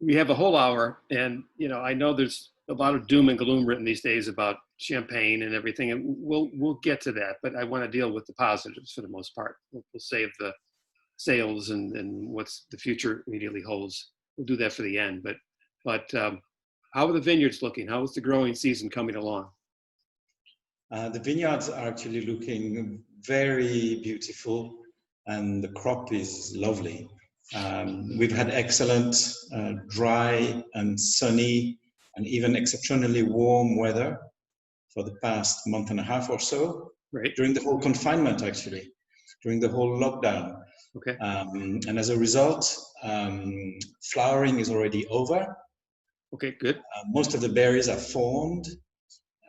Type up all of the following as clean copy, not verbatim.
we have a whole hour, and I know there's a lot of doom and gloom written these days about champagne and everything, and we'll get to that. But I want to deal with the positives for the most part. We'll save the sales and what's the future immediately holds. We'll do that for the end. But how are the vineyards looking? How is the growing season coming along? The vineyards are actually looking very beautiful, and the crop is lovely. We've had excellent dry and sunny and even exceptionally warm weather for the past month and a half or so. Right. During the whole confinement, actually, during the whole lockdown. Okay. And as a result, flowering is already over. Okay, good. Most of the berries are formed,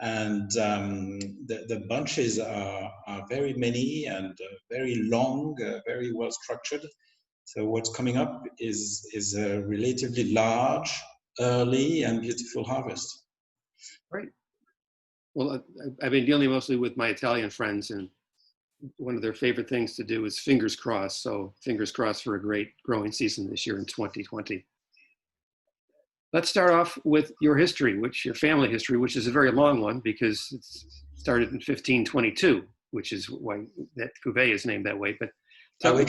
and the bunches are very many and very long, very well structured. So what's coming up is a relatively large, early, and beautiful harvest. Right. Well, I've been dealing mostly with my Italian friends, and one of their favorite things to do is fingers crossed. So fingers crossed for a great growing season this year in 2020. Let's start off with your history, your family history, which is a very long one because it started in 1522, which is why that cuvée is named that way. But we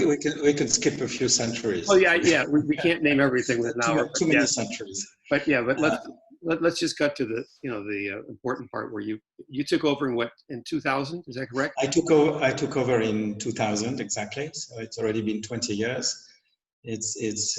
can skip a few centuries. Oh yeah. We can't name everything with an hour. Too many centuries. But let's just cut to the important part where you took over in 2000. Is that correct? I took over in 2000 exactly. So it's already been 20 years. It's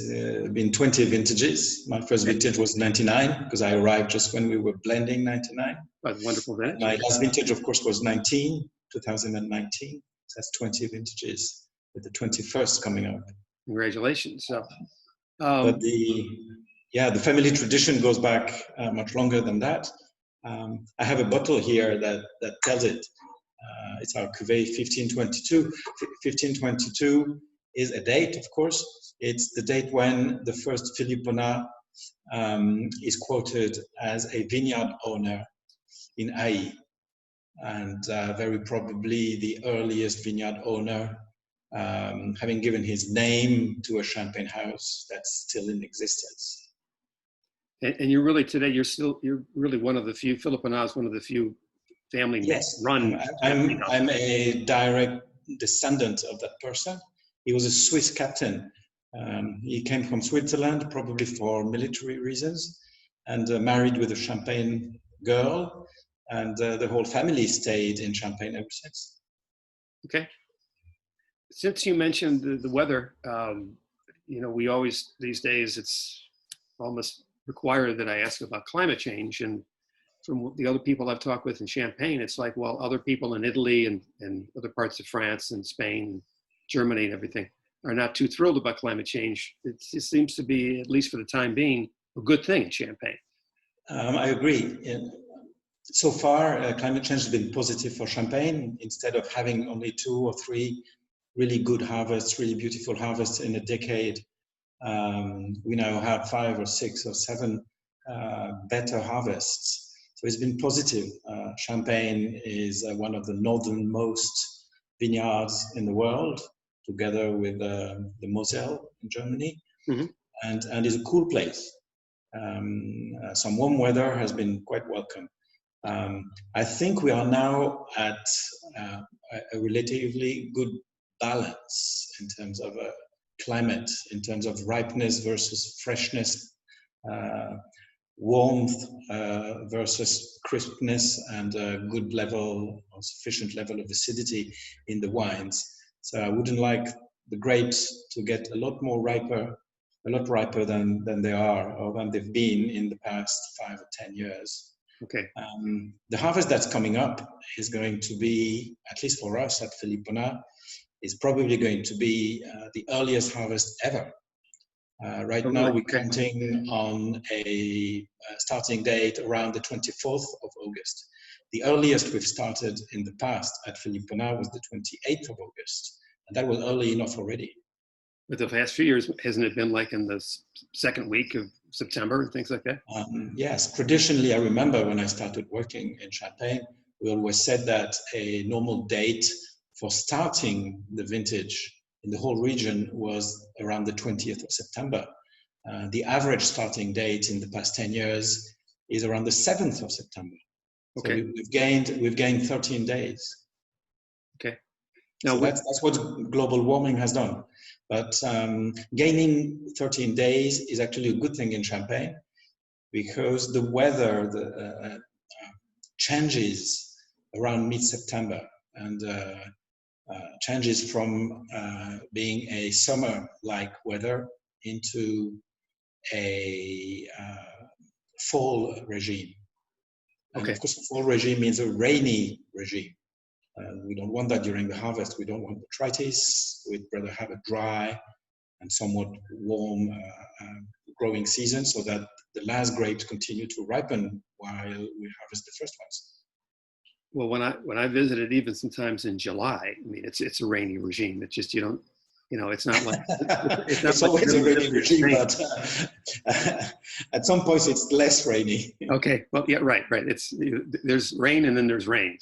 been 20 vintages. My first vintage was 99 because I arrived just when we were blending 99. Wonderful vintage. My last vintage, of course, was 2019. So that's 20 vintages, with the 21st coming up. Congratulations. So, but the family tradition goes back much longer than that. I have a bottle here that tells it. It's our cuvée 1522. 1522 is a date, of course. It's the date when the first Philipponnat is quoted as a vineyard owner in Ay, and very probably the earliest vineyard owner, having given his name to a champagne house that's still in existence. And you're really today, you're really one of the few, Philipponnat is one of the few family run. I'm a direct descendant of that person. He was a Swiss captain. He came from Switzerland, probably for military reasons, and married with a Champagne girl, and the whole family stayed in Champagne ever since. Okay. Since you mentioned the weather, we always, these days, it's almost required that I ask about climate change. And from the other people I've talked with in Champagne, it's like, well, other people in Italy and other parts of France and Spain, Germany and everything are not too thrilled about climate change. It seems to be, at least for the time being, a good thing in Champagne. I agree. So far, climate change has been positive for Champagne. Instead of having only 2 or 3 really good harvests, really beautiful harvests in a decade, we now have 5 or 6 or 7 better harvests. So it's been positive. Champagne is one of the northernmost vineyards in the world, together with the Moselle in Germany, and is a cool place. Some warm weather has been quite welcome. I think we are now at a relatively good balance in terms of climate, in terms of ripeness versus freshness, warmth versus crispness, and a good level or sufficient level of acidity in the wines. So I wouldn't like the grapes to get a lot riper than they are or than they've been in the past 5 or 10 years. Okay. The harvest that's coming up is going to be, at least for us at Philipponnat, is probably going to be the earliest harvest ever. Right now we're counting on a starting date around the 24th of August. The earliest we've started in the past at Philipponnat was the 28th of August, and that was early enough already. But the past few years, hasn't it been like in the second week of September and things like that? Yes, traditionally, I remember when I started working in Champagne, we always said that a normal date for starting the vintage in the whole region was around the 20th of September. The average starting date in the past 10 years is around the 7th of September. Okay. So we've gained 13 days. Okay. Now So that's what global warming has done. But gaining 13 days is actually a good thing in Champagne, because the weather changes around mid-September, and changes from being a summer-like weather into a fall regime. And okay. of course, a fall regime means a rainy regime. We don't want that during the harvest. We don't want botrytis. We'd rather have a dry and somewhat warm growing season, so that the last grapes continue to ripen while we harvest the first ones. Well, when I visited, even sometimes in July, I mean, it's a rainy regime. It's just, you don't, it's not like it's not It's like always a rainy regime, Spain. but at some points it's less rainy. Okay. Well, yeah, right. There's rain and then there's rain.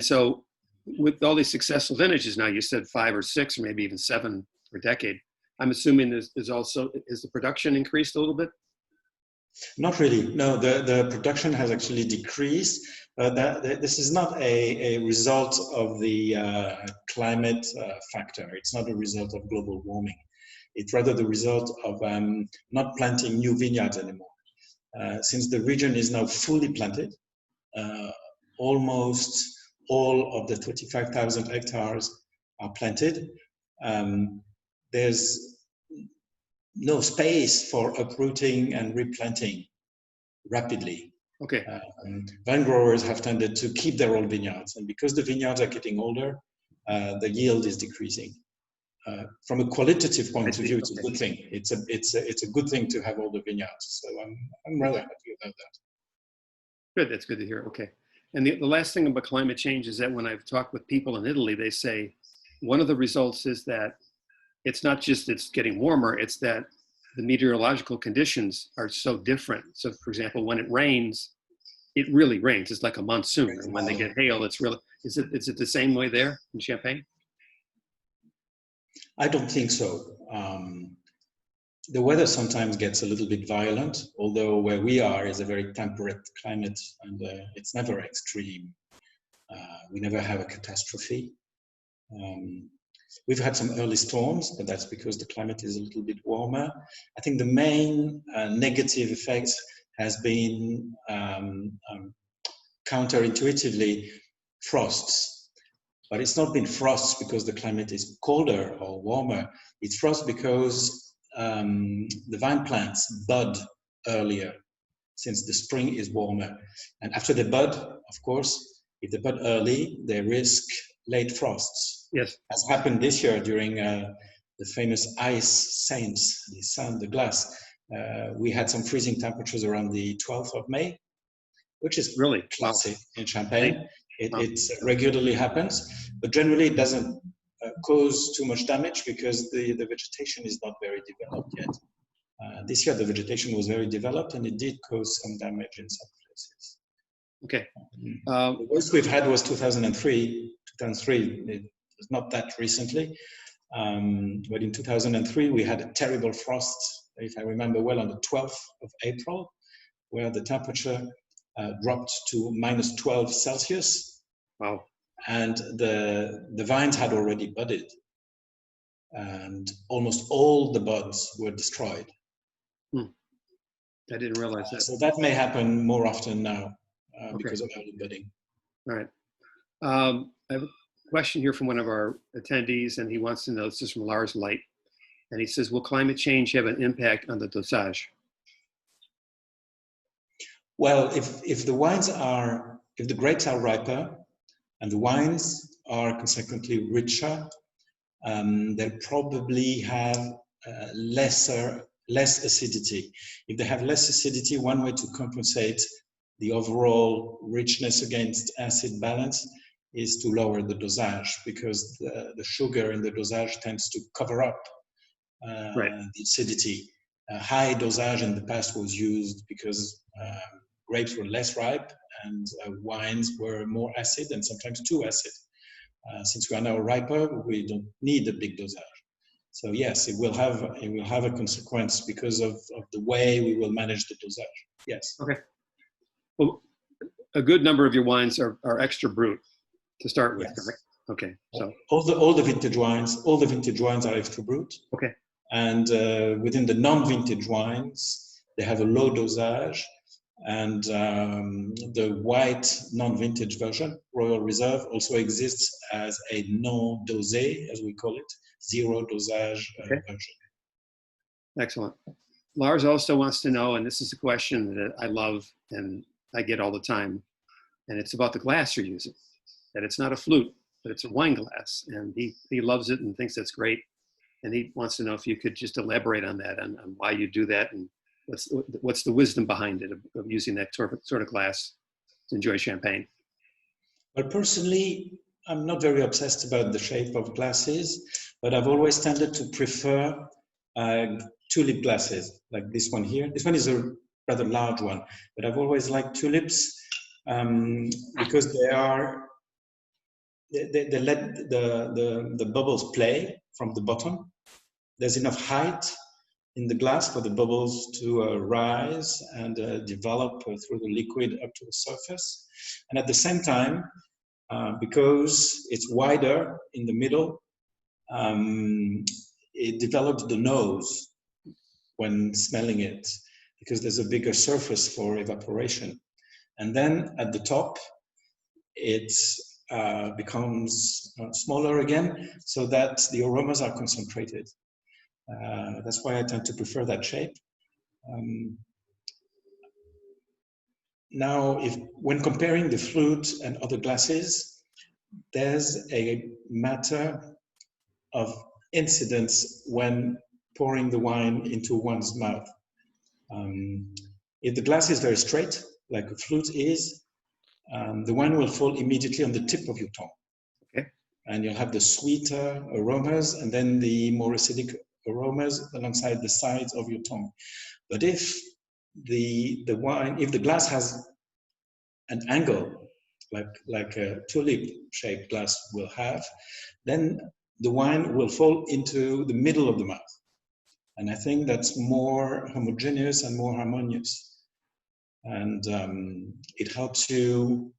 So with all these successful vintages now, you said 5 or 6 or maybe even 7 per decade. I'm assuming is the production increased a little bit? Not really. No, the production has actually decreased. This is not a result of the climate factor. It's not a result of global warming. It's rather the result of not planting new vineyards anymore. Since the region is now fully planted, almost all of the 35,000 hectares are planted. There's no space for uprooting and replanting rapidly. Okay. Vine growers have tended to keep their old vineyards, and because the vineyards are getting older, the yield is decreasing. From a qualitative point of view, it's a good thing. It's a good thing to have older vineyards. So I'm rather happy about that. Good. That's good to hear. Okay. And the last thing about climate change is that when I've talked with people in Italy, they say one of the results is that it's not just it's getting warmer, it's that the meteorological conditions are so different. So for example, when it rains, it really rains. It's like a monsoon. And when they get hail, it's really, is it the same way there in Champagne? I don't think so. The weather sometimes gets a little bit violent, although where we are is a very temperate climate, and it's never extreme. We never have a catastrophe. We've had some early storms, but that's because the climate is a little bit warmer. I think the main negative effect has been counterintuitively frosts. But it's not been frosts because the climate is colder or warmer. It's frost because the vine plants bud earlier, since the spring is warmer. And after they bud, of course, if they bud early, they risk late frosts. Yes. As happened this year during the famous ice saints, the Saint de Glace. We had some freezing temperatures around the 12th of May, which is really classic in Champagne. It regularly happens, but generally it doesn't cause too much damage because the vegetation is not very developed yet. This year the vegetation was very developed, and it did cause some damage in some places. Okay. The worst we've had was 2003. 2003, it was not that recently, but in 2003 we had a terrible frost, if I remember well, on the 12th of April, where the temperature dropped to minus 12 Celsius. Wow. And the vines had already budded, and almost all the buds were destroyed. I didn't realize that. So that may happen more often now because of early budding. All right. I have a question here from one of our attendees, and he wants to know, this is from Lars Light, and he says, will climate change have an impact on the dosage? Well, if the grapes are riper and the wines are consequently richer, they'll probably have less acidity. If they have less acidity, one way to compensate the overall richness against acid balance is to lower the dosage, because the sugar in the dosage tends to cover up the acidity. High dosage in the past was used because grapes were less ripe and wines were more acid and sometimes too acid. Since we are now riper, we don't need a big dosage. So yes, it will have a consequence because of the way we will manage the dosage. Yes. Okay. Well, a good number of your wines are extra brut to start with, Yes. correct? Okay. So all the vintage wines are extra brut. okay. And within the non-vintage wines, they have a low dosage. And the white non-vintage version, Royal Reserve, also exists as a non-dosé, as we call it, zero dosage version. Excellent. Lars also wants to know, and this is a question that I love and I get all the time, and it's about the glass you're using, that it's not a flute, but it's a wine glass. And he loves it and thinks that's great. And he wants to know if you could just elaborate on that, on why you do that, and what's the wisdom behind it of using that sort of glass to enjoy champagne. Well, personally, I'm not very obsessed about the shape of glasses, but I've always tended to prefer tulip glasses, like this one here. This one is a rather large one, but I've always liked tulips because they let the bubbles play from the bottom. There's enough height in the glass for the bubbles to rise and develop through the liquid up to the surface. And at the same time, because it's wider in the middle, it develops the nose when smelling it, because there's a bigger surface for evaporation. And then at the top, it becomes smaller again, so that the aromas are concentrated. That's why I tend to prefer that shape. Now, when comparing the flute and other glasses, there's a matter of incidence when pouring the wine into one's mouth. If the glass is very straight, like a flute is, the wine will fall immediately on the tip of your tongue. Okay. And you'll have the sweeter aromas and then the more acidic aromas alongside the sides of your tongue. But if the glass has an angle, like a tulip-shaped glass will have, then the wine will fall into the middle of the mouth. And I think that's more homogeneous and more harmonious. And it helps you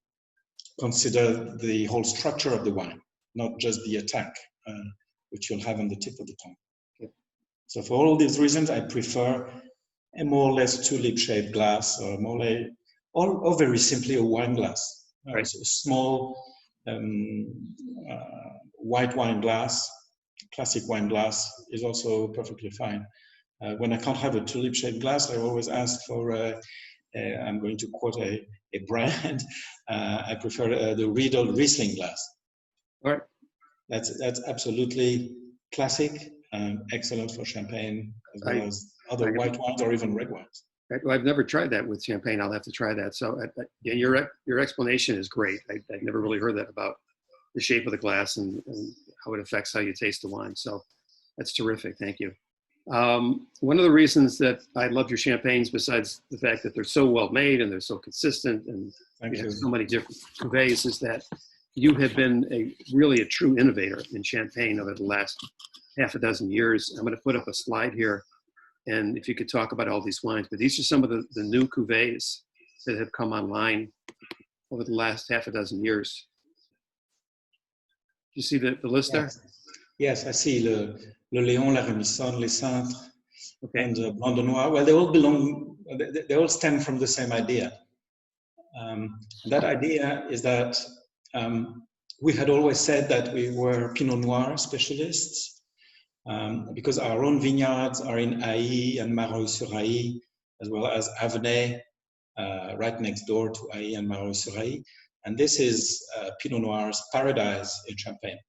consider the whole structure of the wine, not just the attack, which you'll have on the tip of the tongue. Okay. So for all these reasons, I prefer a more or less tulip-shaped glass, or very simply a wine glass. Right. So a small white wine glass, classic wine glass, is also perfectly fine. When I can't have a tulip-shaped glass, I always ask for, I'm going to quote a brand, I prefer the Riedel Riesling glass. All right. That's absolutely classic and excellent for champagne, as well as other white wines or even red wines. Right. Well, I've never tried that with champagne. I'll have to try that. So yeah, your explanation is great. I've never really heard that about the shape of the glass and how it affects how you taste the wine. So that's terrific. Thank you. One of the reasons that I love your champagnes, besides the fact that they're so well made and they're so consistent and you have so many different cuvées, is that you have been really a true innovator in champagne over the last half a dozen years. I'm going to put up a slide here, and if you could talk about all these wines, but these are some of the new cuvées that have come online over the last half a dozen years. Do you see the list there? Yes, I see le Léon, la Rémissonne, les Cintres, okay. and Blanc de Noir. Well, they all stem from the same idea. That idea is that we had always said that we were Pinot Noir specialists, because our own vineyards are in Ay and Mareuil-sur-Ay, as well as Avenay, right next door to Ay and Mareuil-sur-Ay. And this is Pinot Noir's paradise in Champagne,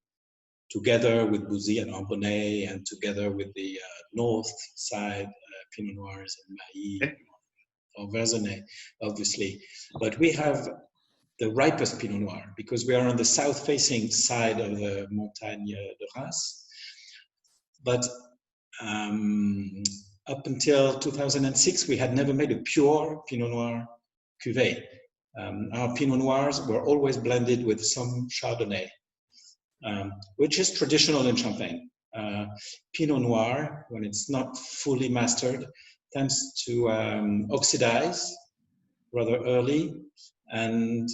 together with Bouzy and Ambonnay, and together with the north side Pinot Noirs in Mailly or Verzenay, obviously. But we have the ripest Pinot Noir because we are on the south-facing side of the Montagne de Reims. But up until 2006, we had never made a pure Pinot Noir cuvée. Our Pinot Noirs were always blended with some Chardonnay, which is traditional in Champagne. Pinot Noir, when it's not fully mastered, tends to oxidize rather early, and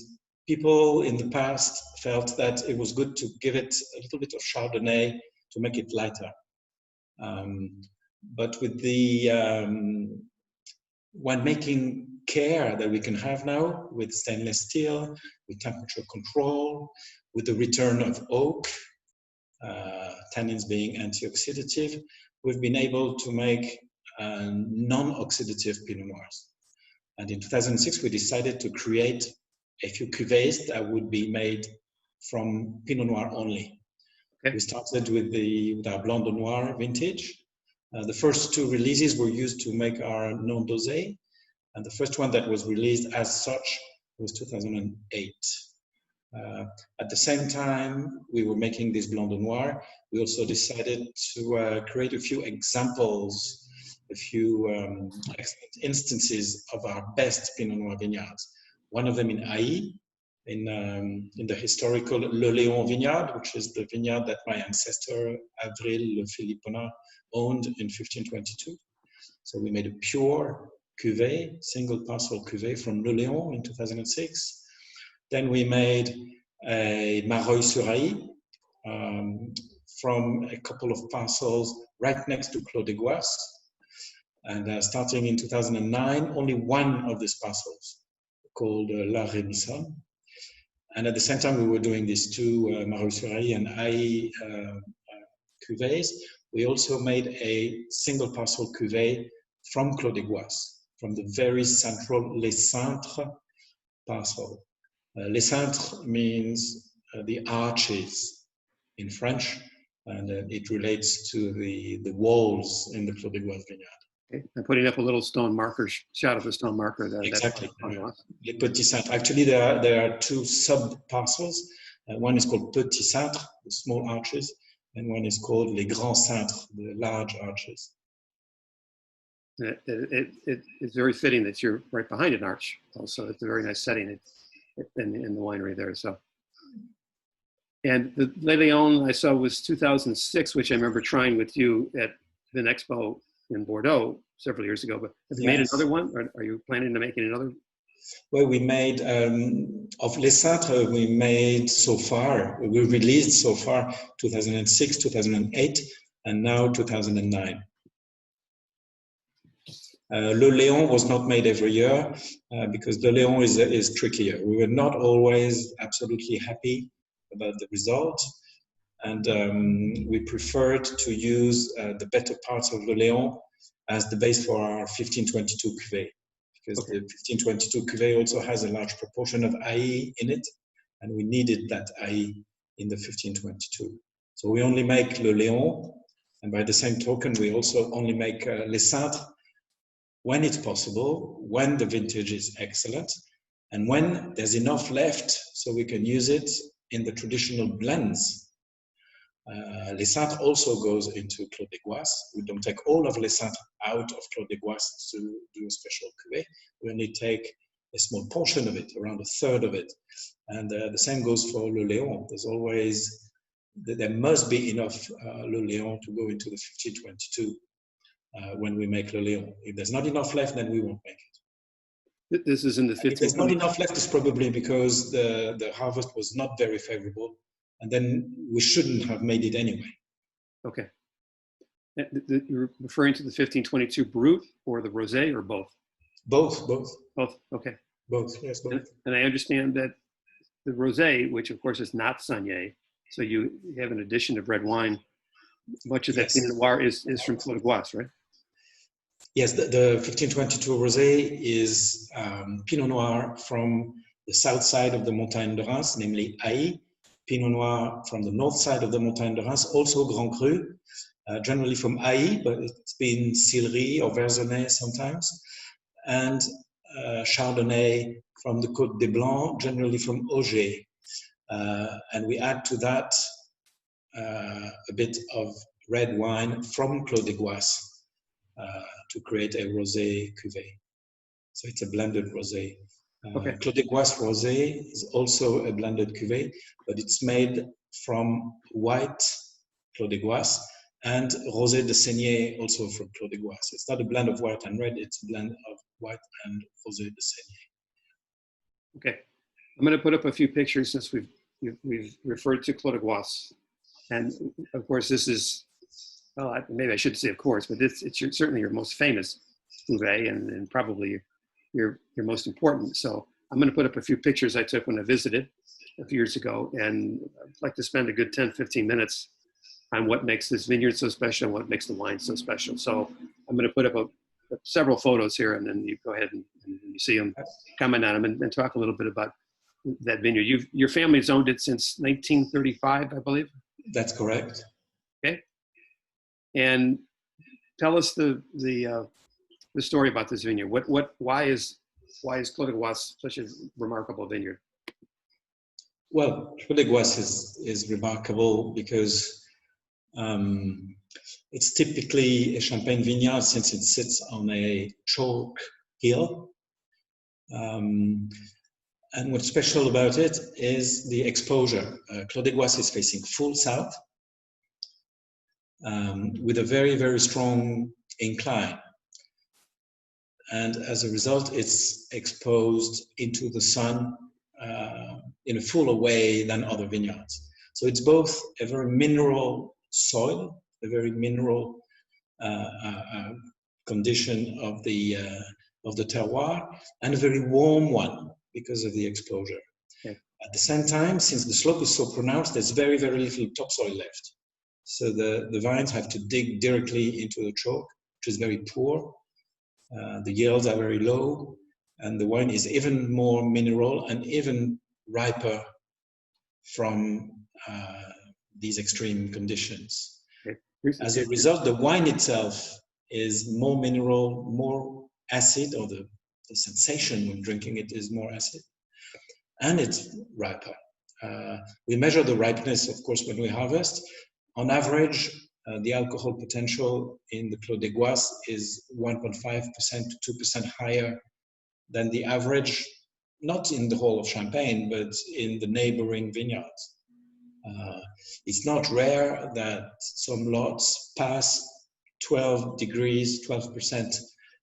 people in the past felt that it was good to give it a little bit of Chardonnay to make it lighter. But with the winemaking care that we can have now with stainless steel, with temperature control, with the return of oak, tannins being antioxidative, we've been able to make non-oxidative Pinot Noirs. And in 2006, we decided to create a few cuvées that would be made from Pinot Noir only. Okay. We started with our Blanc de Noir vintage. The first two releases were used to make our non dosé, and the first one that was released as such was 2008. At the same time we were making this Blanc de Noir, we also decided to create a few examples, a few excellent instances of our best Pinot Noir vineyards. One of them in Ay, in the historical Le Léon vineyard, which is the vineyard that my ancestor Mareuil Philipponnat owned in 1522. So we made a pure cuvée, single parcel cuvée from Le Léon in 2006. Then we made a Mareuil-sur-Ay from a couple of parcels right next to Clos de Goisses. And starting in 2009, only one of these parcels, called La Rémissonne. And at the same time we were doing these two Mareuil-sur-Ay and Ay cuvées, we also made a single parcel cuvée from Clos de Goisses, from the very central Les Cintres parcel. Les Cintres means the arches in French, and it relates to the walls in the Clos de Goisses vineyard. Okay. I'm putting up a little stone marker, shot of a stone marker. Exactly. Les Petits Cintres. Actually, there are two sub-parcels. One is called Petits Cintres, the small arches, and one is called Les Grands Cintres, the large arches. It's very fitting that you're right behind an arch. Also, it's a very nice setting in the winery there. So, and the Le Léon I saw was 2006, which I remember trying with you at Vinexpo in Bordeaux several years ago. But have you made another one, or are you planning to make another? Well, we made of Les Cintres. We made so far. We released so far 2006, 2008, and now 2009. Le Léon was not made every year because Le Léon is trickier. We were not always absolutely happy about the result, and we preferred to use the better parts of Le Léon as the base for our 1522 cuvée, because the 1522 cuvée also has a large proportion of Ay in it, and we needed that Ay in the 1522. So we only make Le Léon, and by the same token, we also only make Les Cintres when it's possible, when the vintage is excellent, and when there's enough left so we can use it in the traditional blends. Les Cintres also goes into Clos de Goisses. We don't take all of Les Cintres out of Clos de Goisses to do a special cuvée. We only take a small portion of it, around a third of it. And the same goes for Le Léon. There must be enough Le Léon to go into the 1522 when we make Le Léon. If there's not enough left, then we won't make it. This is in the 1522. If there's not enough left, it's probably because the harvest was not very favorable, and then we shouldn't have made it anyway. Okay. You're referring to the 1522 Brut or the Rosé, or both? Both. Both, okay. Both, yes, both. And I understand that the Rosé, which of course is not Saignée, so you have an addition of red wine. Much of that Pinot Noir is from Clos de Goisses, right? Yes, the 1522 Rosé is Pinot Noir from the south side of the Montagne de Reims, namely Ay. Pinot Noir from the north side of the Montagne de Reims, also Grand Cru, generally from Ay, but it's been Sillery or Verzenay sometimes, and Chardonnay from the Côte des Blancs, generally from Auger. And we add to that a bit of red wine from Clos de Goisses to create a rosé cuvée. So it's a blended rosé. Clos de Goisses rosé is also a blended cuvée, but it's made from white Clos de Goisses and Rosé de Saignée, also from Clos de Goisses. It's not a blend of white and red, it's a blend of white and Rosé de Saignée. Okay, I'm going to put up a few pictures since we've referred to Clos de Goisses, and of course this is, well, maybe I should say of course, but it's certainly your most famous cuvée and probably your most important. So I'm going to put up a few pictures I took when I visited a few years ago, and I'd like to spend a good 10-15 minutes on what makes this vineyard so special and what makes the wine so special. So I'm going to put up several photos here, and then you go ahead and you see them, comment on them, and talk a little bit about that vineyard. Your family's owned it since 1935, I believe. That's correct. Okay, and tell us the story about this vineyard. Why is Clos de Goisses such a remarkable vineyard? Well, Clos de Goisses is remarkable because it's typically a Champagne vineyard since it sits on a chalk hill. And what's special about it is the exposure. Clos de Goisses is facing full south with a very, very strong incline. And as a result, it's exposed into the sun in a fuller way than other vineyards. So it's both a very mineral soil, a very mineral condition of the terroir, and a very warm one because of the exposure. Okay. At the same time, since the slope is so pronounced, there's very, very little topsoil left. So the vines have to dig directly into the chalk, which is very poor. The yields are very low, and the wine is even more mineral and even riper from these extreme conditions. Okay. As a result, the wine itself is more mineral, more acid, or the sensation when drinking it is more acid, and it's riper. We measure the ripeness, of course, when we harvest. On average, the alcohol potential in the Clos de Goisses is 1.5% to 2% higher than the average, not in the whole of Champagne, but in the neighboring vineyards. It's not rare that some lots pass 12 degrees, 12%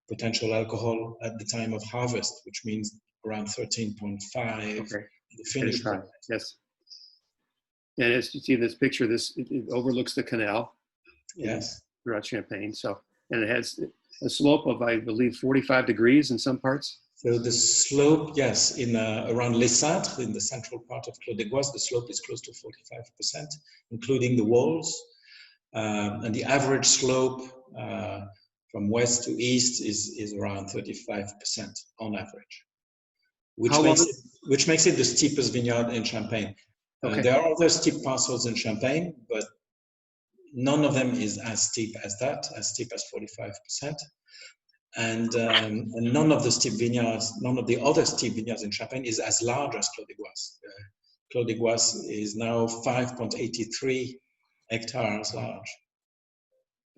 potential alcohol at the time of harvest, which means around 13.5 the finished product. Yes. And as you see in this picture, it overlooks the canal. Yes. Throughout Champagne. So, and it has a slope of, I believe, 45 degrees in some parts. So the slope, yes, in around Les Cintres, in the central part of Clos de Goisses, the slope is close to 45%, including the walls. And the average slope from west to east is around 35% on average, which makes it the steepest vineyard in Champagne. Okay. There are other steep parcels in Champagne, but none of them is as steep as that, as steep as 45%. And none of the steep vineyards, none of the other steep vineyards in Champagne is as large as Clos de Goisses. Clos de Goisses is now 5.83 hectares large.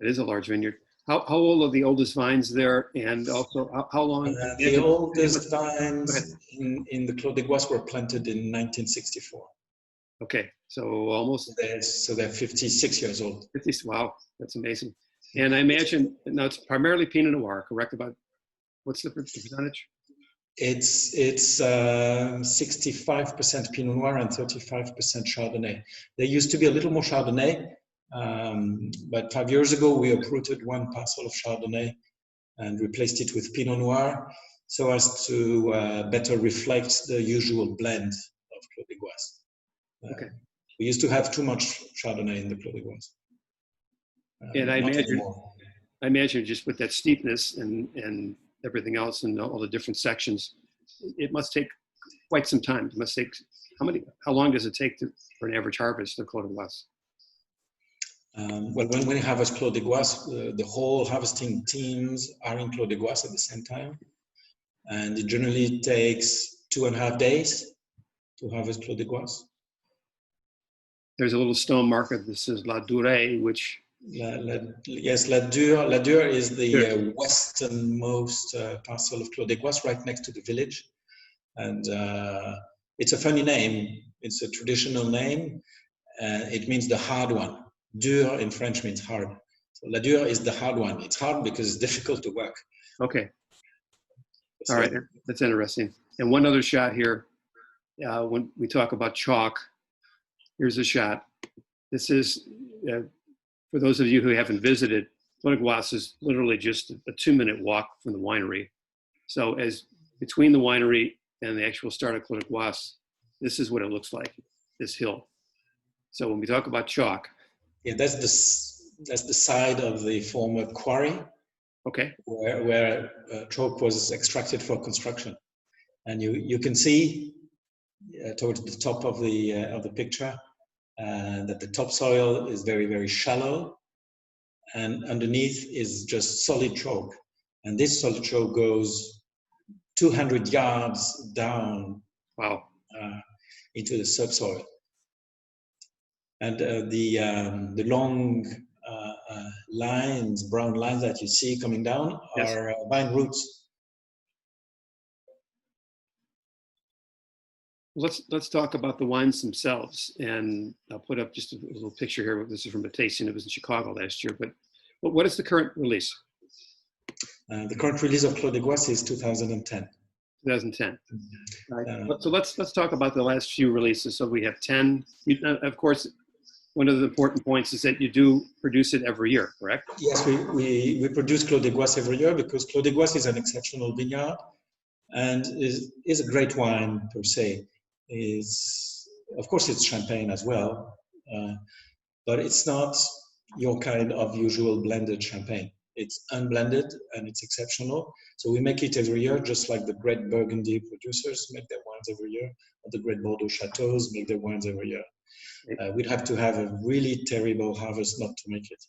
It is a large vineyard. How old are the oldest vines there, and also how long? The oldest vines in the Clos de Goisses were planted in 1964. Okay, so almost. So they're 56 years old. 50, wow, that's amazing. And I imagine now it's primarily Pinot Noir, correct? About what's the percentage? It's 65% Pinot Noir and 35% Chardonnay. There used to be a little more Chardonnay, but 5 years ago we uprooted one parcel of Chardonnay and replaced it with Pinot Noir so as to better reflect the usual blend of Clos de Goisses. Okay. We used to have too much Chardonnay in the Clos de Goisses. And I imagine just with that steepness and everything else and all the different sections, it must take quite some time. It must take, how long does it take for an average harvest of Clos de Goisses? Well, when we harvest Clos de Goisses, the whole harvesting teams are in Clos de Goisses at the same time. And it generally takes 2.5 days to harvest Clos de Goisses. There's a little stone marker that says La Durée, which... yes, La Dure is the westernmost parcel of Clos de Goisses, right next to the village. And it's a funny name. It's a traditional name. It means the hard one, Dur in French means hard. So la dure is the hard one. It's hard because it's difficult to work. Okay. So, All right. That's interesting. And one other shot here. When we talk about chalk, here's a shot. This is, for those of you who haven't visited, Goisses is literally just a 2-minute walk from the winery. So as between the winery and the actual start of Goisses, this is what it looks like, this hill. So when we talk about chalk. Yeah, that's the side of the former quarry. Okay. Where chalk was extracted for construction. And you can see towards the top of the picture that the topsoil is very, very shallow, and underneath is just solid chalk. And this solid chalk goes 200 yards down. Wow. Into the subsoil. And the long lines, brown lines that you see coming down are vine roots. Let's talk about the wines themselves, and I'll put up just a little picture here. This is from a tasting. It was in Chicago last year. But what is the current release? The current release of Clos de Goisses is 2010. 2010. Right. So let's talk about the last few releases. So we have 10. Of course, one of the important points is that you do produce it every year, correct? Yes, we produce Clos de Goisses every year because Clos de Goisses is an exceptional vineyard and is a great wine per se. Of course, it's champagne as well, but it's not your kind of usual blended champagne. It's unblended and it's exceptional. So we make it every year, just like the great Burgundy producers make their wines every year, or the great Bordeaux chateaus make their wines every year. We'd have to have a really terrible harvest not to make it.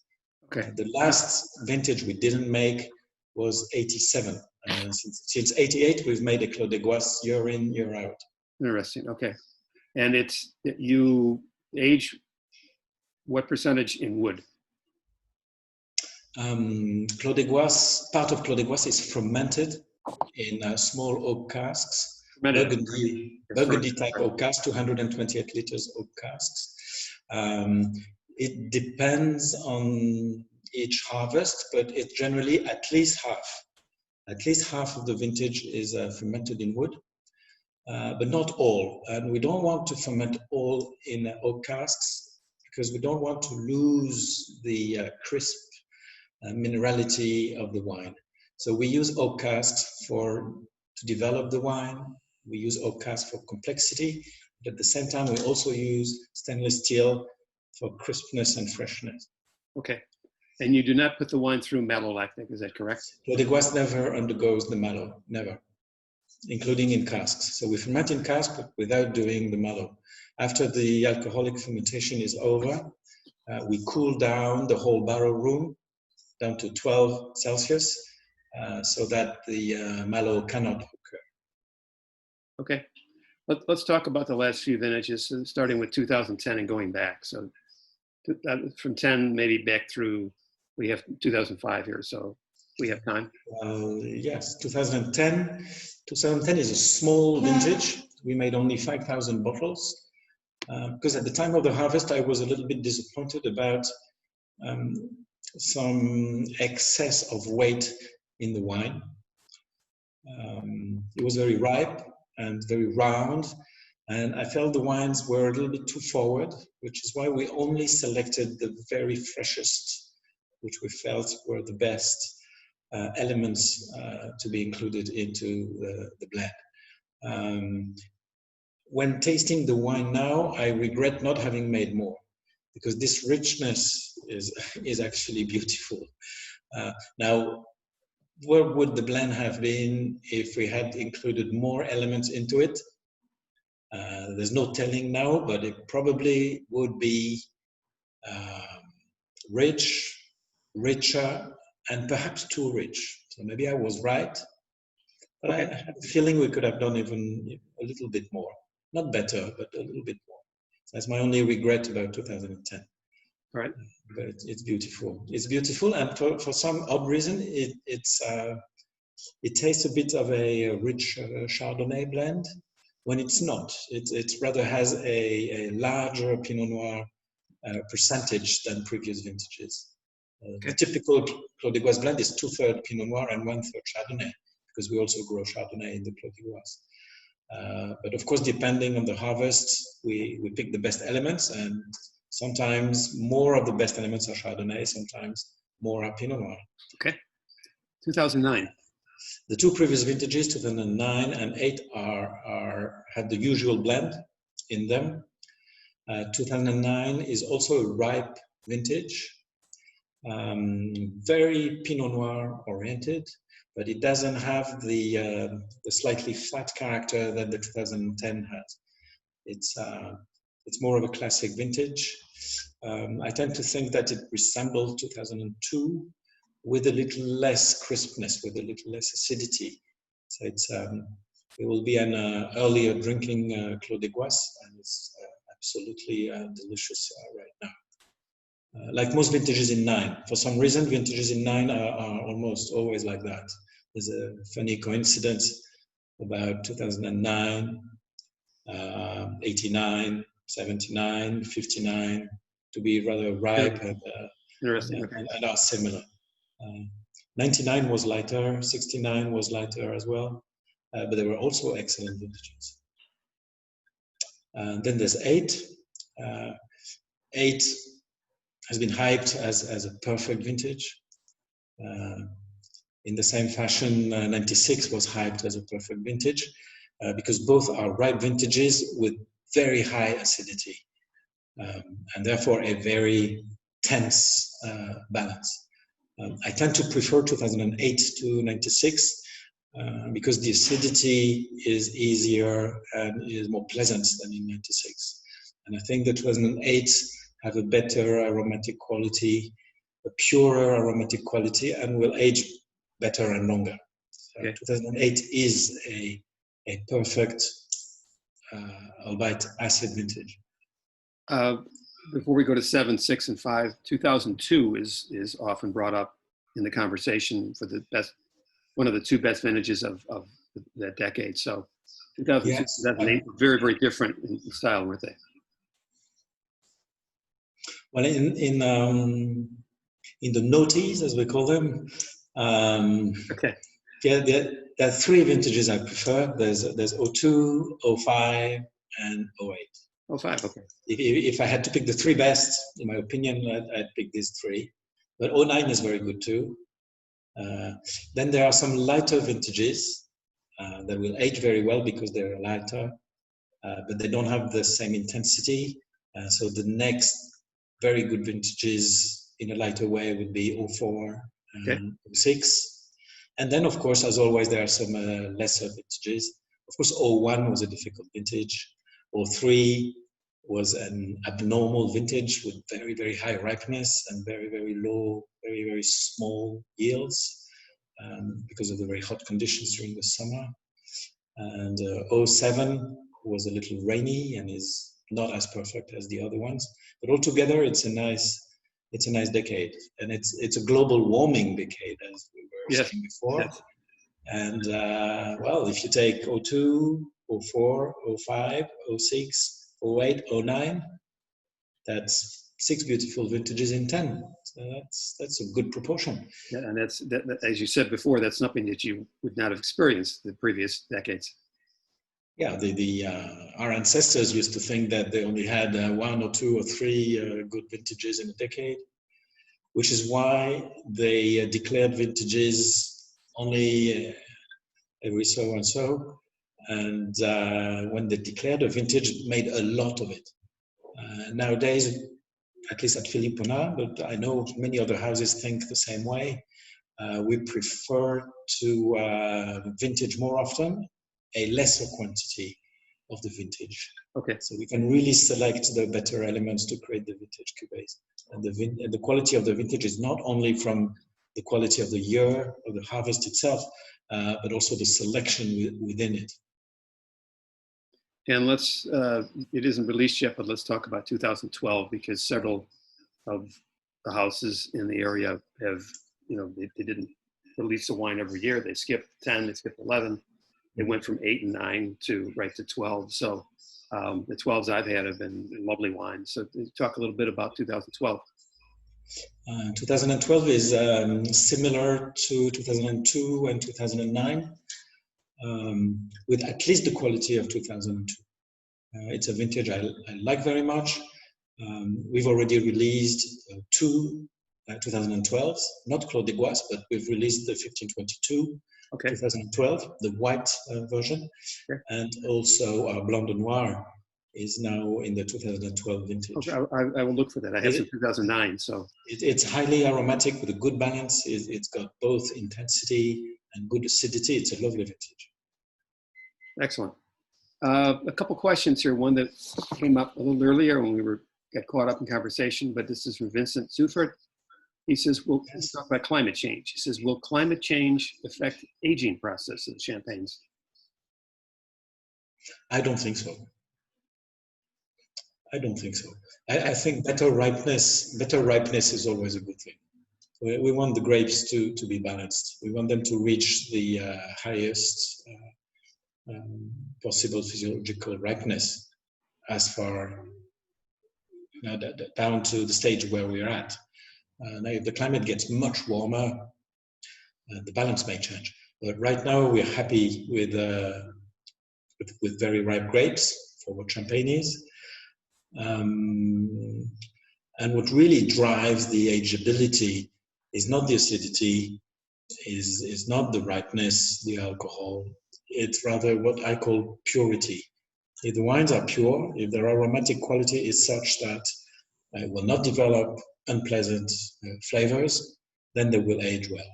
Okay. The last vintage we didn't make was 87. Since 88, we've made a Clos de Goisses year in, year out. Interesting. Okay. And you age what percentage in wood? Clos de Goisses, part of Clos de Goisses is fermented in small oak casks, Burgundy type oak casks, 228 liters oak casks. It depends on each harvest, but it's generally at least half of the vintage is fermented in wood, but not all. And we don't want to ferment all in oak casks because we don't want to lose the crisp minerality of the wine. So we use oak casks to develop the wine. We use oak casks for complexity, but at the same time we also use stainless steel for crispness and freshness. Okay. And you do not put the wine through malolactic, is that correct? Clos de Goisses never undergoes the malo, never, including in casks. So we ferment in casks, but without doing the malo. After the alcoholic fermentation is over, we cool down the whole barrel room down to 12 Celsius, so that the malo cannot occur. Okay. Let's talk about the last few vintages, starting with 2010 and going back. So from 10 maybe back through, we have 2005 here, so we have time. Yes, 2010. 2010 is a small vintage. We made only 5,000 bottles because at the time of the harvest, I was a little bit disappointed about some excess of weight in the wine. It was very ripe and very round, and I felt the wines were a little bit too forward, which is why we only selected the very freshest, which we felt were the best elements to be included into the blend. When tasting the wine now, I regret not having made more, because this richness is actually beautiful. Now, where would the blend have been if we had included more elements into it? There's no telling now, but it probably would be richer, and perhaps too rich. So maybe I was right, but okay. I have the feeling we could have done even a little bit more. Not better, but a little bit more. That's my only regret about 2010. All right. But it's beautiful. It's beautiful, and for some odd reason, it tastes a bit of a rich Chardonnay blend when it's not. It rather has a larger Pinot Noir percentage than previous vintages. Okay. The typical Clos de Goisses blend is 2/3 Pinot Noir and 1/3 Chardonnay, because we also grow Chardonnay in the Clos de Goisses. But of course, depending on the harvest, we pick the best elements, and sometimes more of the best elements are Chardonnay, sometimes more are Pinot Noir. Okay. 2009. The two previous vintages, 2009 and 8, have the usual blend in them. 2009 is also a ripe vintage, very Pinot Noir oriented, but it doesn't have the slightly fat character that the 2010 has. It's more of a classic vintage. I tend to think that it resembles 2002 with a little less crispness, with a little less acidity. So it will be an earlier drinking Clos de Goisses, and it's absolutely delicious right now. Like most vintages in 9. For some reason, vintages in 9 are almost always like that. There's a funny coincidence about 2009, 89, 79, 59, to be rather ripe and are similar. 99 was lighter, 69 was lighter as well, but they were also excellent vintages. Then there's 8. 8 has been hyped as a perfect vintage. In the same fashion, 96 was hyped as a perfect vintage because both are ripe vintages with very high acidity and therefore a very tense balance. I tend to prefer 2008 to 96 because the acidity is easier and is more pleasant than in 96. And I think the 2008 have a better aromatic quality, a purer aromatic quality, and will age better and longer. So okay. 2008 is a perfect, albeit acid vintage. Before we go to 7, 6, and 5, 2002 is often brought up in the conversation for the best, one of the 2 best vintages of that decade. So 2002, yes. 2008 were very, very different in style, weren't they? Well, in the noughties, as we call them, okay. Yeah, there are 3 vintages I prefer. There's 02, 05, and 08. 05, okay. If I had to pick the 3 best, in my opinion, I'd pick these 3. But 09 is very good too. Then there are some lighter vintages that will age very well because they're lighter, but they don't have the same intensity. So the next very good vintages in a lighter way would be 04 and 06. And then, of course, as always, there are some lesser vintages. Of course, 01 was a difficult vintage. 03 was an abnormal vintage with very, very high ripeness and very, very low, very, very small yields because of the very hot conditions during the summer. And 07 was a little rainy and is not as perfect as the other ones. But altogether, it's a nice decade, and it's a global warming decade, as we were saying before. Yes. And well, if you take 02, 04, 05, 06, 08, 09, that's 6 beautiful vintages in 10. So that's a good proportion. Yeah, and that's as you said before, that's something that you would not have experienced the previous decades. Yeah, our ancestors used to think that they only had 1 or 2 or 3 good vintages in a decade, which is why they declared vintages only every so and so. And when they declared a vintage, made a lot of it. Nowadays, at least at Philipponnat, but I know many other houses think the same way, we prefer to vintage more often, a lesser quantity of the vintage. Okay. So we can really select the better elements to create the vintage cuvées. And the quality of the vintage is not only from the quality of the year or the harvest itself, but also the selection within it. And let's, it isn't released yet, but let's talk about 2012 because several of the houses in the area have, you know, they didn't release the wine every year. They skipped 10, they skipped 11. They went from 8 and 9 to right to 12. So The 12s I've had have been lovely wines. So talk a little bit about 2012. 2012 is similar to 2002 and 2009, with at least the quality of 2002. It's a vintage I like very much. We've already released two 2012s, not Clos de Goisses, but we've released the 1522 2012, the white version, and also our Blanc de Noir is now in the 2012 vintage. Okay, I will look for that. I have some 2009, so it's highly aromatic with a good balance. It's got both intensity and good acidity. It's a lovely vintage. Excellent. A couple questions here. One that came up a little earlier when we got caught up in conversation, but this is from Vincent Zufert. He says, we'll talk about climate change. He says, will climate change affect aging process of champagnes? I don't think so. I don't think so. I think better ripeness is always a good thing. We want the grapes to be balanced. We want them to reach the highest possible physiological ripeness as far down to the stage where we're at. Now, if the climate gets much warmer, the balance may change. But right now, we're happy with very ripe grapes for what champagne is. And what really drives the ageability is not the acidity, is not the ripeness, the alcohol. It's rather what I call purity. If the wines are pure, if their aromatic quality is such that it will not develop unpleasant flavors, then they will age well.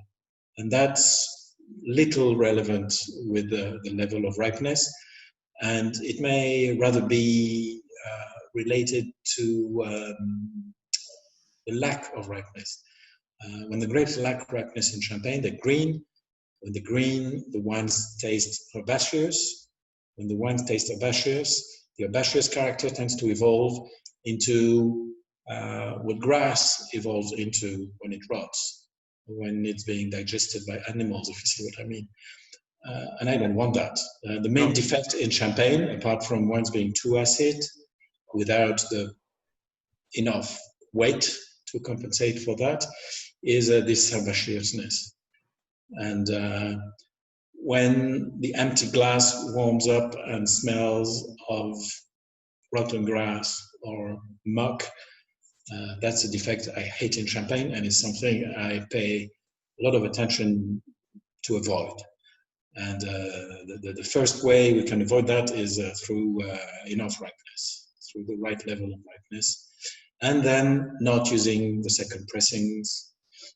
And that's little relevant with the level of ripeness. And it may rather be related to the lack of ripeness. When the grapes lack ripeness in Champagne, they're green. When they're green, the wines taste herbaceous. When the wines taste herbaceous, the herbaceous character tends to evolve into what grass evolves into when it rots, when it's being digested by animals, if you see what I mean. And I don't want that. The main defect in Champagne, apart from wines being too acid, without enough weight to compensate for that, is this herbaceousness. And when the empty glass warms up and smells of rotten grass or muck, that's a defect I hate in Champagne, and it's something I pay a lot of attention to avoid. And the first way we can avoid that is through enough ripeness, through the right level of ripeness, and then not using the second pressings,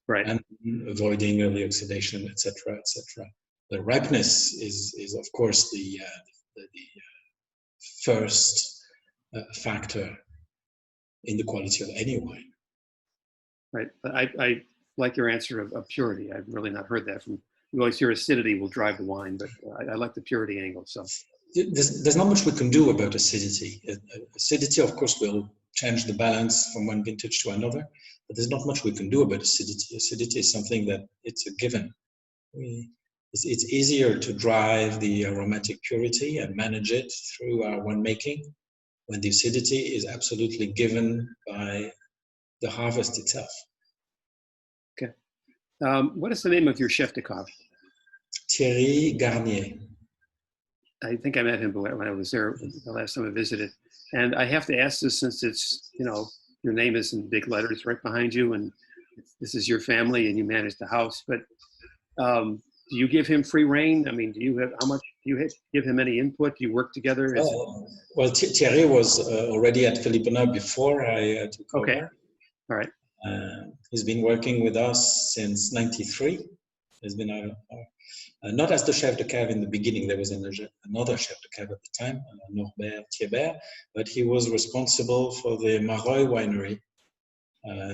right, and avoiding early oxidation, etc., etc. The ripeness is of course the first factor in the quality of any wine. Right. I like your answer of purity. I've really not heard that from. You always hear acidity will drive the wine, but I like the purity angle. So there's not much we can do about acidity. Acidity, of course, will change the balance from one vintage to another, but there's not much we can do about acidity. Acidity is something that it's a given. It's easier to drive the aromatic purity and manage it through our winemaking when the acidity is absolutely given by the harvest itself. Okay. What is the name of your chef de cave? Thierry Garnier. I think I met him when I was there the last time I visited. And I have to ask this since it's, your name is in big letters right behind you and this is your family and you manage the house. But do you give him free rein? I mean, how much do you give him any input? Do you work together? Well, Thierry was already at Philipponnat before I took over. Okay. All right. He's been working with us since '93. He's been not as the chef de cave in the beginning. There was another chef de cave at the time, Norbert Thiebert, but he was responsible for the Mareuil winery,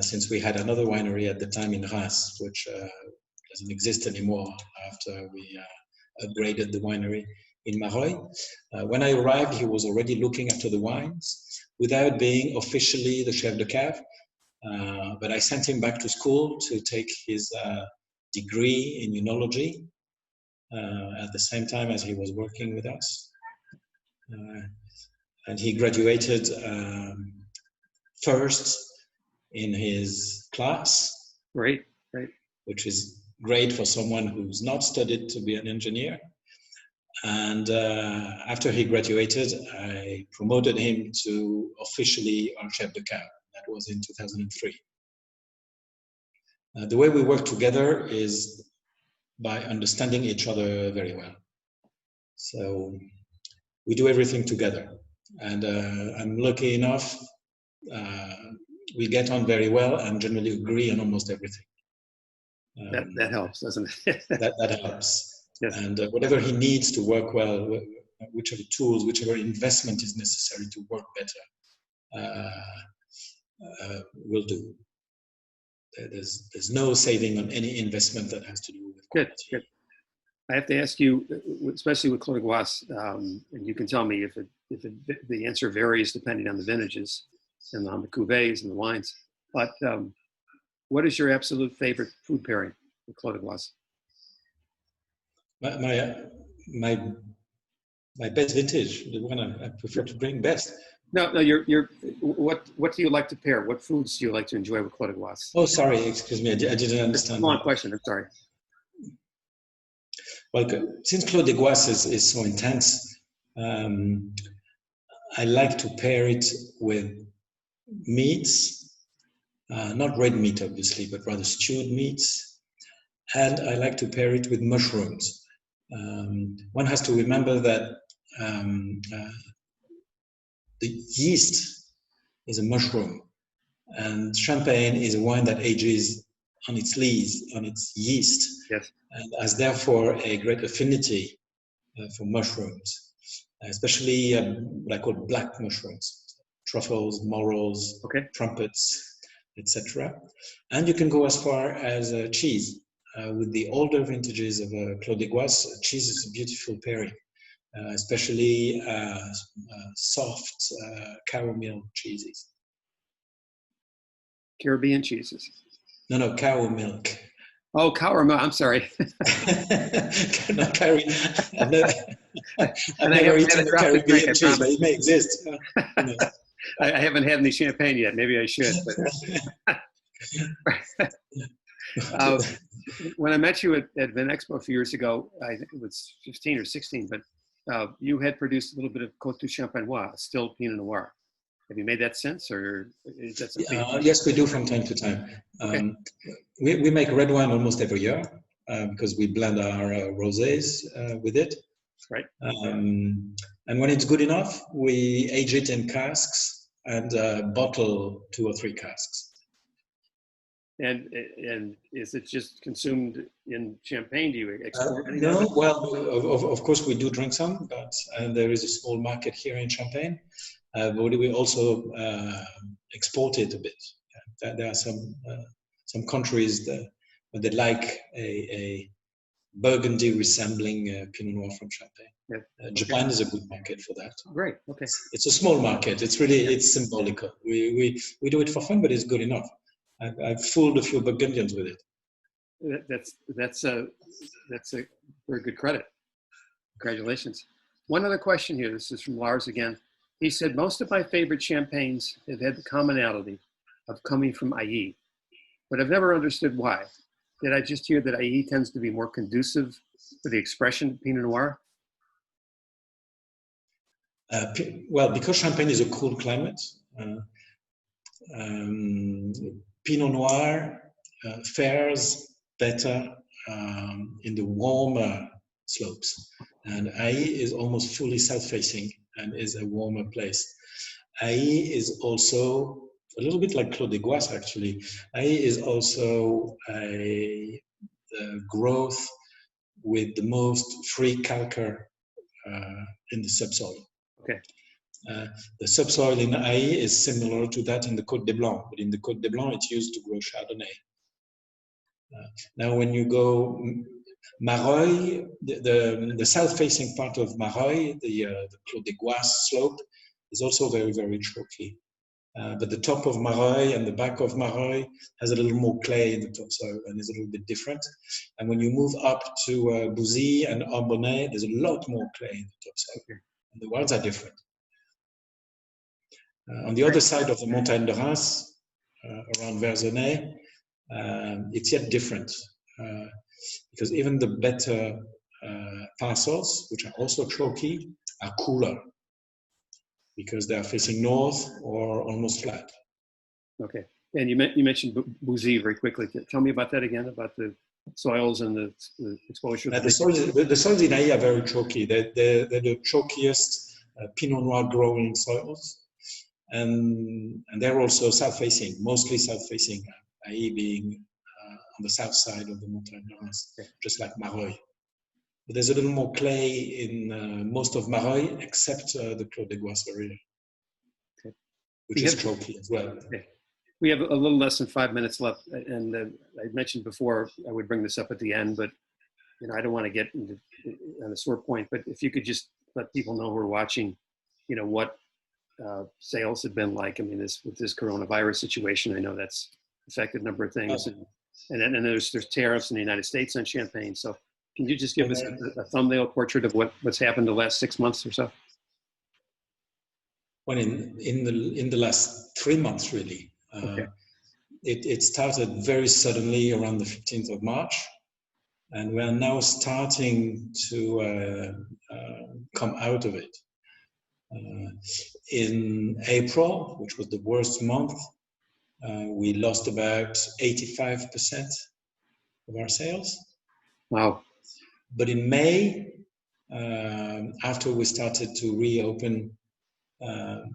since we had another winery at the time in Reims, which doesn't exist anymore after we upgraded the winery in Mareuil. When I arrived, he was already looking after the wines without being officially the chef de cave. But I sent him back to school to take his degree in enology at the same time as he was working with us. and he graduated first in his class. Great, great. Which is great for someone who's not studied to be an engineer. And after he graduated, I promoted him to officially our chef de cave. That was in 2003. The way we work together is by understanding each other very well. So we do everything together. And I'm lucky enough, we get on very well and generally agree on almost everything. That helps, doesn't it? that helps. Yes. And whatever he needs to work well, whichever tools, whichever investment is necessary to work better, will do. There's no saving on any investment that has to do with quality. Good. I have to ask you, especially with Clos de Goisses, and you can tell me if the answer varies depending on the vintages and on the cuvées and the wines. But what is your absolute favorite food pairing with Clos de Goisses? My best vintage, the one I prefer to bring best. No. What do you like to pair? What foods do you like to enjoy with Clos de Goisses? Oh, sorry, excuse me, I didn't understand. It's a long question. I'm sorry. Well, since Clos de Goisses is so intense, I like to pair it with meats, not red meat, obviously, but rather stewed meats. And I like to pair it with mushrooms. One has to remember that the yeast is a mushroom, and Champagne is a wine that ages on its yeast, yes, and has therefore a great affinity for mushrooms, especially what I call black mushrooms, truffles, morels, okay, trumpets, etc. And you can go as far as cheese. With the older vintages of Clos de Goisses, cheese is a beautiful pairing, especially soft cow milk cheeses. Caribbean cheeses. No, cow milk. Oh, cow milk. I'm sorry. Not Caribbean. I've never eaten a Caribbean cheese, but it may exist. I haven't had any champagne yet. Maybe I should. But when I met you at Vin Expo a few years ago, I think it was 15 or 16, but you had produced a little bit of Côte du Champenois, still Pinot Noir. Have you made that since, or is that something? Yes, we do from time to time. Okay. We make red wine almost every year because we blend our rosés with it. Right. And when it's good enough, we age it in casks and bottle 2 or 3 casks. And is it just consumed in Champagne? Do you export any? No, well, of course we do drink some, but there is a small market here in Champagne. But we also export it a bit. There are some countries that like a Burgundy resembling Pinot Noir from Champagne. Yeah. Japan is a good market for that. Great. Okay. It's a small market. It's really it's symbolical. We do it for fun, but it's good enough. I've fooled a few Burgundians with it. That's a very good credit. Congratulations. One other question here. This is from Lars again. He said, most of my favorite champagnes have had the commonality of coming from Ay, but I've never understood why. Did I just hear that Ay tends to be more conducive for the expression Pinot Noir? Well, because Champagne is a cool climate, Pinot Noir fares better in the warmer slopes. And Ay is almost fully south-facing and is a warmer place. Ay is also a little bit like Clos de Goisses, actually. Ay is also a growth with the most free calcaire in the subsoil. Okay. The subsoil in Ay is similar to that in the Côte des Blancs, but in the Côte des Blancs, it's used to grow Chardonnay. Now, when you go Mareuil, the south-facing part of Mareuil, the Clos de Goisses slope, is also very, very chalky. But the top of Mareuil and the back of Mareuil has a little more clay in the topsoil and is a little bit different. And when you move up to Bouzy and Ambonnay, there's a lot more clay in the topsoil. And the wines are different. On the other side of the Montagne de Reims, around Verzenay, it's yet different because even the better parcels, which are also chalky, are cooler because they are facing north or almost flat. Okay. And you mentioned Bouzy very quickly. Tell me about that again, about the soils and the exposure. The soils in Ay are very chalky. They're the chalkiest Pinot Noir growing soils. And they're also south-facing, mostly south-facing, Ay being on the south side of the Montagne de Reims, just like Mareuil. But there's a little more clay in most of Mareuil, except the Clos de Goisses area, which is chalky as well. Okay. We have a little less than 5 minutes left, and I mentioned before I would bring this up at the end, but I don't want to get into on a sore point. But if you could just let people know who are watching, what sales have been like. I mean, with this coronavirus situation, I know that's affected a number of things, and then there's tariffs in the United States on champagne. So, can you just give us a thumbnail portrait of what's happened the last 6 months or so? Well, in the last 3 months, really. Okay. It started very suddenly around the 15th of March, and we're now starting to come out of it. In April, which was the worst month, we lost about 85% of our sales. Wow. But in May, after we started to reopen the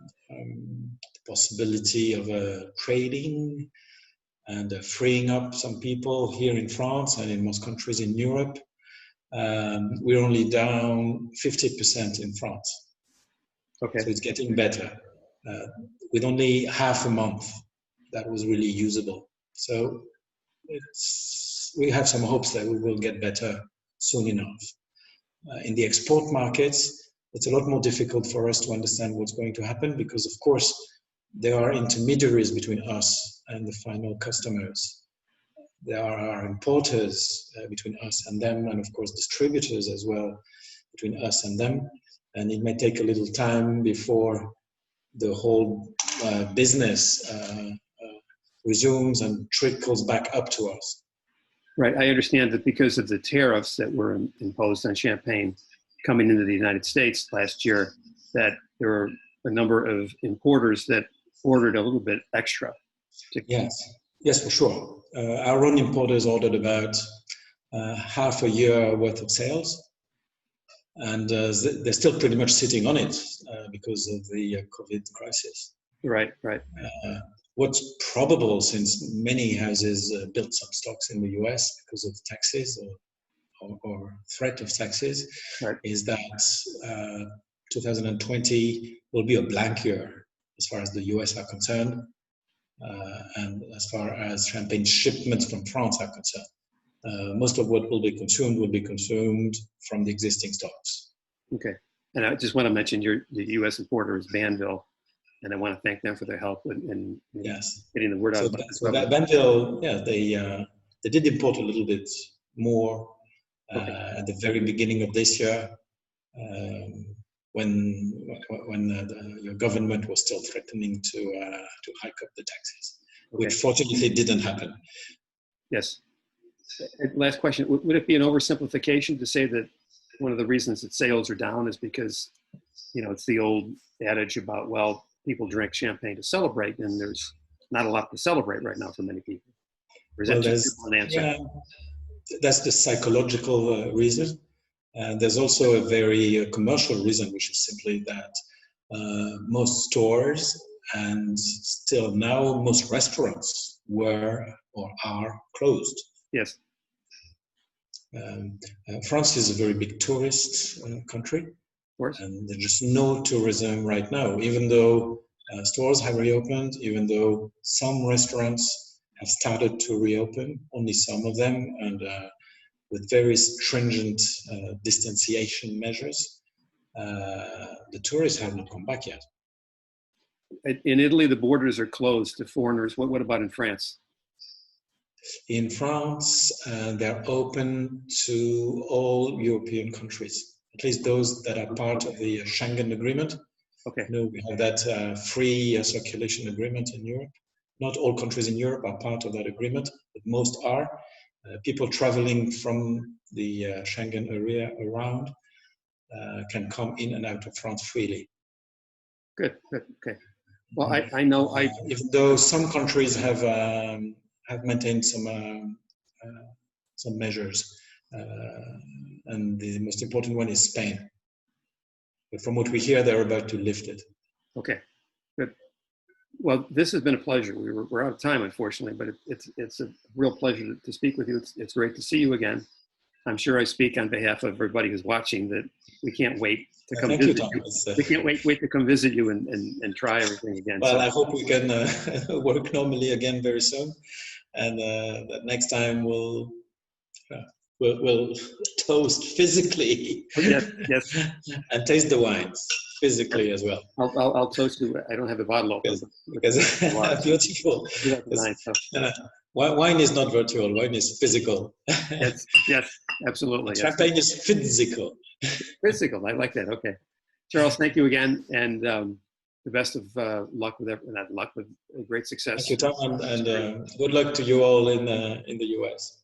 possibility of trading and freeing up some people here in France and in most countries in Europe, we're only down 50% in France. Okay. So it's getting better. With only half a month, that was really usable. So we have some hopes that we will get better soon enough. In the export markets, it's a lot more difficult for us to understand what's going to happen because, of course, there are intermediaries between us and the final customers. There are importers between us and them, and of course distributors as well between us and them. And it may take a little time before the whole business resumes and trickles back up to us. Right. I understand that because of the tariffs that were imposed on champagne coming into the United States last year, that there were a number of importers that ordered a little bit extra. Yes, for sure. Our own importers ordered about half a year worth of sales, and they're still pretty much sitting on it because of the COVID crisis. Right. What's probable, since many houses built some stocks in the US because of taxes or threat of taxes, right, is that 2020 will be a blank year as far as the US are concerned, and as far as champagne shipments from France are concerned. Most of what will be consumed from the existing stocks. Okay. And I just want to mention the U.S. importer is Banville, and I want to thank them for their help in getting the word out. So Banville, they did import a little bit more at the very beginning of this year, when your government was still threatening to hike up the taxes, which fortunately didn't happen. Yes. Last question: would it be an oversimplification to say that one of the reasons that sales are down is because, it's the old adage about, well, people drink champagne to celebrate, and there's not a lot to celebrate right now for many people? Or is that just an answer? Yeah, that's the psychological reason. And there's also a very commercial reason, which is simply that most stores and still now most restaurants were or are closed. Yes. France is a very big tourist country, of course, and there's just no tourism right now, even though stores have reopened, even though some restaurants have started to reopen, only some of them, and with very stringent distanciation measures. The tourists have not come back yet. In Italy, the borders are closed to foreigners. What about in France? In France, they're open to all European countries, at least those that are part of the Schengen agreement. Okay. We have that free circulation agreement in Europe. Not all countries in Europe are part of that agreement, but most are. People traveling from the Schengen area around can come in and out of France freely. Good. Okay. Well, I know even though some countries have maintained some measures, and the most important one is Spain. But from what we hear, they're about to lift it. Okay. Good. Well, this has been a pleasure. We're out of time, unfortunately, but it's a real pleasure to speak with you. It's great to see you again. I'm sure I speak on behalf of everybody who's watching that we can't wait to come visit you. We can't wait to come visit you and try everything again. Well, so I hope we can work normally again very soon, and that next time we'll toast physically. Yes. And taste the wines physically as well. I'll toast you. I don't have the bottle open because beautiful. Wine is not virtual. Wine is physical. Yes, absolutely. Champagne is physical. Physical. I like that. Okay, Charles, thank you again, and the best of luck with great success. Thank you, Tom, and good luck to you all in the US.